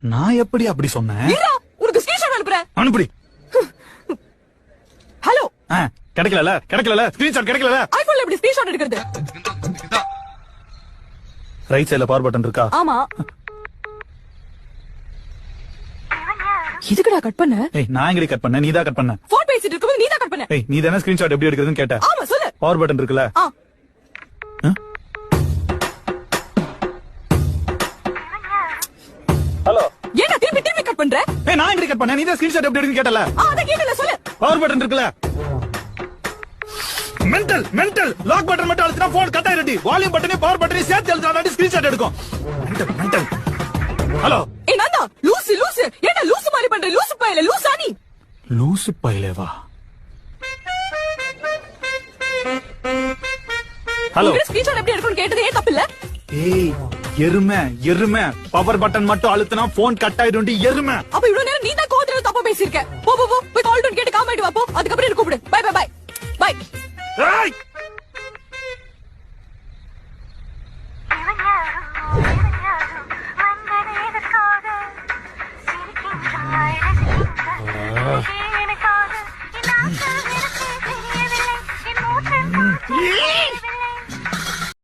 நான் எப்படி அப்படி சொன்னேன்? இருடா, உனக்கு ஸ்கிரீன்ஷாட் அனுப்புறேன். அனுப்புடி. ஹலோ. கிடைக்கல ஸ்கிரீன்ஷாட் கிடைக்கல. ஐபோன்ல எப்படி ஸ்கிரீன்ஷாட் எடுக்கிறது? ரைட் சைடுல பவர் பட்டன் இருக்கா? ஆமா. எதுக்குடா கட் பண்ண? ஏய் நான் எங்கடி கட் பண்ணேன்? நீதான் கட் பண்ண. போன் பேசிட்டு இருக்கும்போது நீதான் கட் பண்ண. ஏய் நீ தானே ஸ்கிரீன்ஷாட் எப்படி எடுக்கிறதுன்னு கேட்ட. ஆமா சொல்லு. பவர் பட்டன் இருக்குல்ல? ஹலோ. ஏன்டா திருப்பி திருப்பி கட் பண்ற? ஏய் நான் எங்கடி கட் பண்ணேன்? நீதான் ஸ்கிரீன்ஷாட் எப்படி எடுக்கிறதுன்னு கேட்டல. அத கேக்கல சொல்லு. பவர் பட்டன் இருக்குல்ல? மென்டல் லாக் பட்டன் மட்டும் அழுத்தினா போன் கட் ஆயிடுடி. வால்யூம் பட்டனே பவர் பட்டனே சேர்த்து அழுத்தினா ஸ்கிரீன்ஷாட் எடுக்கும். மென்டல். ஹலோ. ஏய் நந்தா, லூசு ஏன்டா லூசு மாதிரி பண்ற? லூசு பையல லூசா நீ? லூசு பையலேவா? ஹலோ. ஸ்கிரீன்ஷாட் எப்படி எடுக்கணும்னு கேட்டது ஏன் தப்பு இல்ல? ஏய் எருமை பவர் பட்டன் மட்டும் அழுத்தினா போன் கட் ஆயிடும்டி எருமை. அப்ப இவ்வளவு நேரம் நீ தான் கோவத்துல தப்பா பேசியிருக்க. போ போய் கால் டவுன் கேட்டு காம் ஆயிட்டு வா போ. அதுக்கப்புறம் எனக்கு கூப்பிடு.